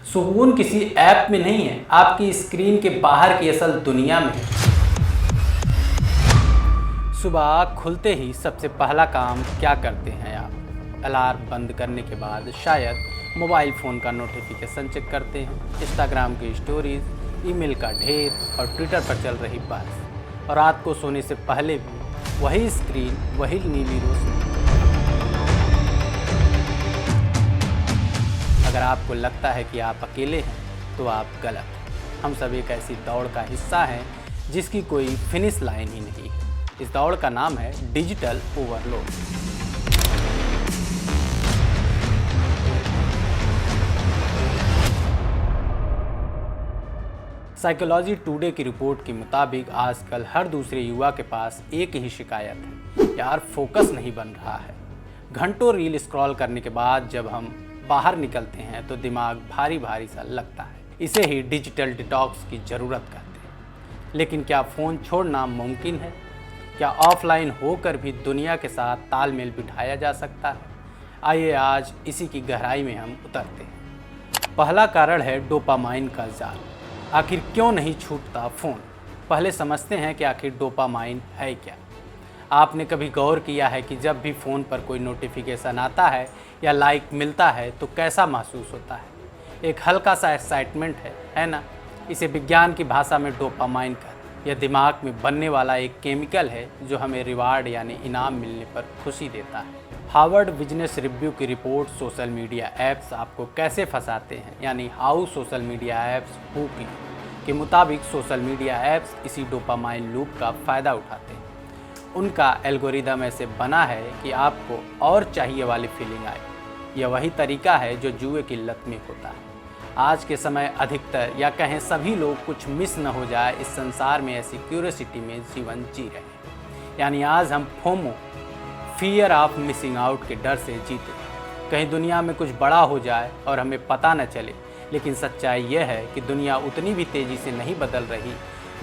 सुकून किसी ऐप में नहीं है, आपकी स्क्रीन के बाहर की असल दुनिया में है। सुबह खुलते ही सबसे पहला काम क्या करते हैं आप? अलार्म बंद करने के बाद शायद मोबाइल फ़ोन का नोटिफिकेशन चेक करते हैं, इंस्टाग्राम की स्टोरीज, ईमेल का ढेर और ट्विटर पर चल रही बहस। और रात को सोने से पहले भी वही स्क्रीन, वही नीली रोशनी। अगर आपको लगता है कि आप अकेले हैं तो आप गलत हैं। हम सब एक ऐसी दौड़ का हिस्सा हैं जिसकी कोई फिनिश लाइन ही नहीं है। इस दौड़ का नाम है डिजिटल ओवरलोड। साइकोलॉजी टुडे की रिपोर्ट के मुताबिक आजकल हर दूसरे युवा के पास एक ही शिकायत है, यार फोकस नहीं बन रहा है। घंटों रील स्क्रॉल करने के बाद जब हम बाहर निकलते हैं तो दिमाग भारी भारी सा लगता है। इसे ही डिजिटल डिटॉक्स की ज़रूरत कहते हैं। लेकिन क्या फ़ोन छोड़ना मुमकिन है? क्या ऑफलाइन होकर भी दुनिया के साथ तालमेल बिठाया जा सकता है? आइए आज इसी की गहराई में हम उतरते हैं। पहला कारण है डोपामाइन का जाल। आखिर क्यों नहीं छूटता फ़ोन? पहले समझते हैं कि आखिर डोपामाइन है क्या। आपने कभी गौर किया है कि जब भी फ़ोन पर कोई नोटिफिकेशन आता है या लाइक मिलता है तो कैसा महसूस होता है? एक हल्का सा एक्साइटमेंट है ना? इसे विज्ञान की भाषा में डोपामाइन कहते हैं। यह दिमाग में बनने वाला एक केमिकल है जो हमें रिवार्ड यानी इनाम मिलने पर खुशी देता है। हार्वर्ड बिजनेस रिव्यू की रिपोर्ट सोशल मीडिया ऐप्स आपको कैसे फंसाते हैं यानी how social media apps hook you के मुताबिक सोशल मीडिया ऐप्स इसी डोपामाइन लूप का फ़ायदा उठाते हैं। उनका एल्गोरिदम ऐसे बना है कि आपको और चाहिए वाली फीलिंग आए। यह वही तरीका है जो जुए की लत में होता है। आज के समय अधिकतर या कहें सभी लोग कुछ मिस न हो जाए इस संसार में ऐसी क्यूरियोसिटी में जीवन जी रहे हैं। यानी आज हम FOMO, fear of missing out के डर से जीते। कहीं दुनिया में कुछ बड़ा हो जाए और हमें पता न चले। लेकिन सच्चाई यह है कि दुनिया उतनी भी तेज़ी से नहीं बदल रही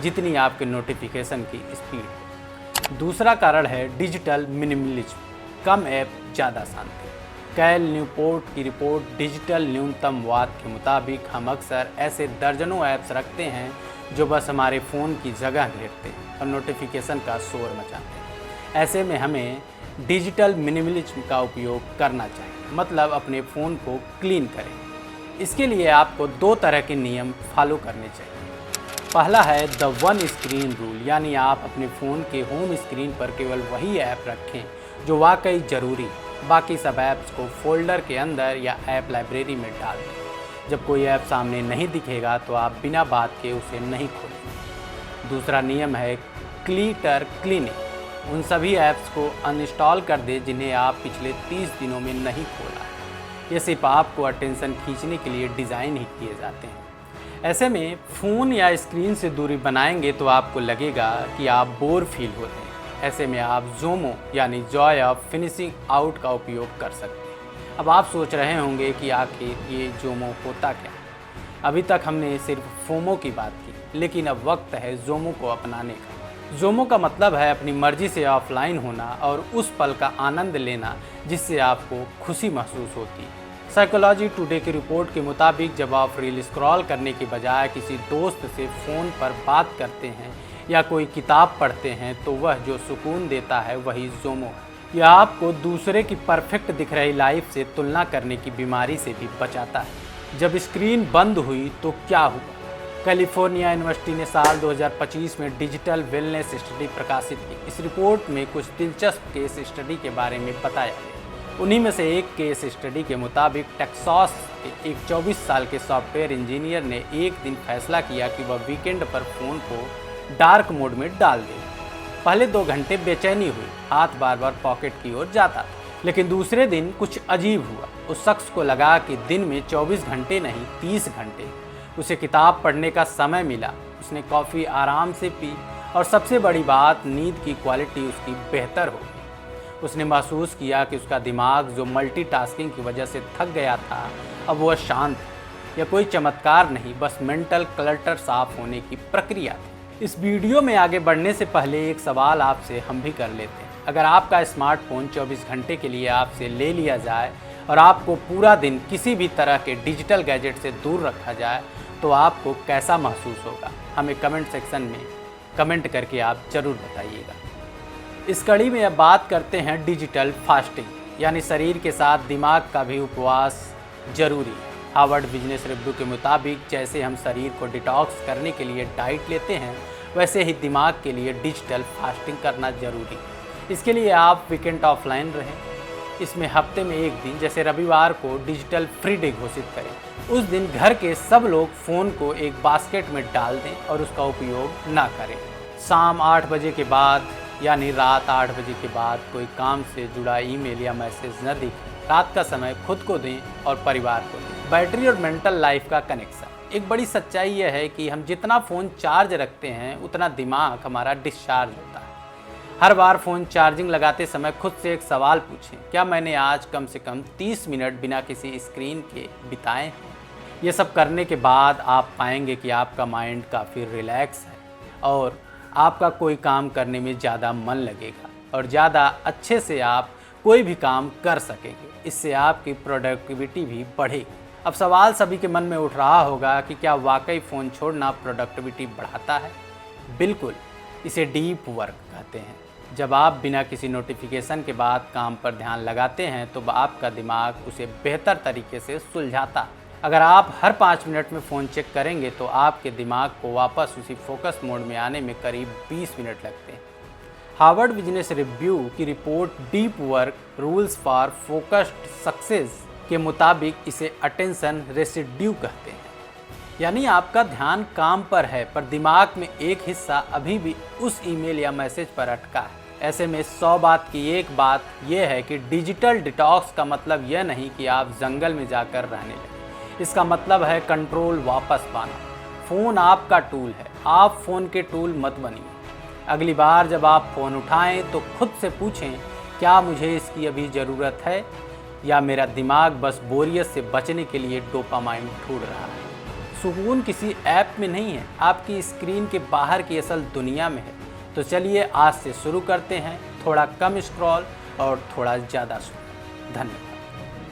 जितनी आपके नोटिफिकेशन की स्पीड। दूसरा कारण है डिजिटल मिनिमलिज्म, कम ऐप ज़्यादा शांति। कैल न्यूपोर्ट की रिपोर्ट डिजिटल न्यूनतमवाद के मुताबिक हम अक्सर ऐसे दर्जनों ऐप्स रखते हैं जो बस हमारे फ़ोन की जगह घेरते हैं और नोटिफिकेशन का शोर मचाते हैं। ऐसे में हमें डिजिटल मिनिमलिज्म का उपयोग करना चाहिए, मतलब अपने फ़ोन को क्लीन करें। इसके लिए आपको 2 तरह के नियम फॉलो करने चाहिए। पहला है द वन स्क्रीन रूल, यानी आप अपने फ़ोन के होम स्क्रीन पर केवल वही ऐप रखें जो वाकई ज़रूरी है। बाकी सब ऐप्स को फोल्डर के अंदर या ऐप लाइब्रेरी में डाल दें। जब कोई ऐप सामने नहीं दिखेगा तो आप बिना बात के उसे नहीं खोलें। दूसरा नियम है क्लीटर क्लीनिंग। उन सभी ऐप्स को अनइंस्टॉल कर दें जिन्हें आप पिछले 30 दिनों में नहीं खोला है। ये सिर्फ आपको अटेंशन खींचने के लिए डिज़ाइन ही किए जाते हैं। ऐसे में फ़ोन या स्क्रीन से दूरी बनाएंगे तो आपको लगेगा कि आप बोर फील होते हैं। ऐसे में आप जोमो यानी जॉय ऑफ फिनिशिंग आउट का उपयोग कर सकते हैं। अब आप सोच रहे होंगे कि आखिर ये जोमो होता क्या है? अभी तक हमने सिर्फ फोमो की बात की, लेकिन अब वक्त है जोमो को अपनाने का। जोमो का मतलब है अपनी मर्जी से ऑफलाइन होना और उस पल का आनंद लेना जिससे आपको खुशी महसूस होती है। साइकोलॉजी टुडे की रिपोर्ट के मुताबिक जब आप रील स्क्रॉल करने के बजाय किसी दोस्त से फ़ोन पर बात करते हैं या कोई किताब पढ़ते हैं तो वह जो सुकून देता है वही जोमो है। यह आपको दूसरे की परफेक्ट दिख रही लाइफ से तुलना करने की बीमारी से भी बचाता है। जब स्क्रीन बंद हुई तो क्या हुआ? कैलिफोर्निया यूनिवर्सिटी ने साल 2025 में डिजिटल वेलनेस स्टडी प्रकाशित की। इस रिपोर्ट में कुछ दिलचस्प केस स्टडी के बारे में बताया गया। उन्हीं में से एक केस स्टडी के मुताबिक टेक्सास के एक 24 साल के सॉफ्टवेयर इंजीनियर ने एक दिन फैसला किया कि वह वीकेंड पर फ़ोन को डार्क मोड में डाल दे। पहले 2 घंटे बेचैनी हुई, हाथ बार बार पॉकेट की ओर जाता था। लेकिन दूसरे दिन कुछ अजीब हुआ। उस शख्स को लगा कि दिन में 24 घंटे नहीं 30 घंटे उसे किताब पढ़ने का समय मिला। उसने कॉफ़ी आराम से पी और सबसे बड़ी बात, नींद की क्वालिटी उसकी बेहतर हो गई। उसने महसूस किया कि उसका दिमाग जो मल्टीटास्किंग की वजह से थक गया था अब वह शांत है। यह कोई चमत्कार नहीं, बस मेंटल क्लटर साफ होने की प्रक्रिया थी। इस वीडियो में आगे बढ़ने से पहले एक सवाल आपसे हम भी कर लेते हैं। अगर आपका स्मार्टफोन 24 घंटे के लिए आपसे ले लिया जाए और आपको पूरा दिन किसी भी तरह के डिजिटल गैजेट से दूर रखा जाए तो आपको कैसा महसूस होगा? हमें कमेंट सेक्शन में कमेंट करके आप ज़रूर बताइएगा। इस कड़ी में अब बात करते हैं डिजिटल फास्टिंग, यानी शरीर के साथ दिमाग का भी उपवास जरूरी है। हार्वर्ड बिजनेस रिव्यू के मुताबिक जैसे हम शरीर को डिटॉक्स करने के लिए डाइट लेते हैं, वैसे ही दिमाग के लिए डिजिटल फास्टिंग करना जरूरी है। इसके लिए आप वीकेंड ऑफलाइन रहें। इसमें हफ्ते में एक दिन जैसे रविवार को डिजिटल फ्री डे घोषित करें। उस दिन घर के सब लोग फ़ोन को एक बास्केट में डाल दें और उसका उपयोग ना करें। शाम 8 बजे के बाद यानी रात 8 बजे के बाद कोई काम से जुड़ा ईमेल या मैसेज न दिखे। रात का समय खुद को दें और परिवार को दें। बैटरी और मेंटल लाइफ का कनेक्शन। एक बड़ी सच्चाई यह है कि हम जितना फ़ोन चार्ज रखते हैं उतना दिमाग हमारा डिस्चार्ज होता है। हर बार फ़ोन चार्जिंग लगाते समय खुद से एक सवाल पूछें, क्या मैंने आज कम से कम 30 मिनट बिना किसी स्क्रीन के बिताए हैं? ये सब करने के बाद आप पाएंगे कि आपका माइंड काफ़ी रिलैक्स है और आपका कोई काम करने में ज़्यादा मन लगेगा और ज़्यादा अच्छे से आप कोई भी काम कर सकेंगे। इससे आपकी प्रोडक्टिविटी भी बढ़ेगी। अब सवाल सभी के मन में उठ रहा होगा कि क्या वाकई फ़ोन छोड़ना प्रोडक्टिविटी बढ़ाता है? बिल्कुल, इसे डीप वर्क कहते हैं। जब आप बिना किसी नोटिफिकेशन के बाद काम पर ध्यान लगाते हैं तो आपका दिमाग उसे बेहतर तरीके से सुलझाता है। अगर आप हर 5 मिनट में फ़ोन चेक करेंगे तो आपके दिमाग को वापस उसी फोकस मोड में आने में करीब 20 मिनट लगते हैं। हार्वर्ड बिजनेस रिव्यू की report deep work rules for focused success के मुताबिक इसे अटेंशन रेसिड्यू कहते हैं। यानी आपका ध्यान काम पर है पर दिमाग में एक हिस्सा अभी भी उस ईमेल या मैसेज पर अटका है। ऐसे में 100 बात की एक बात यह है कि डिजिटल डिटॉक्स का मतलब यह नहीं कि आप जंगल में जाकर रहने लगे। इसका मतलब है कंट्रोल वापस पाना। फ़ोन आपका टूल है, आप फ़ोन के टूल मत बनिए। अगली बार जब आप फ़ोन उठाएं तो खुद से पूछें, क्या मुझे इसकी अभी ज़रूरत है या मेरा दिमाग बस बोरियत से बचने के लिए डोपामाइन ढूंढ रहा है? सुकून किसी ऐप में नहीं है, आपकी स्क्रीन के बाहर की असल दुनिया में है। तो चलिए आज से शुरू करते हैं, थोड़ा कम स्क्रॉल और थोड़ा ज़्यादा सुकून। धन्यवाद।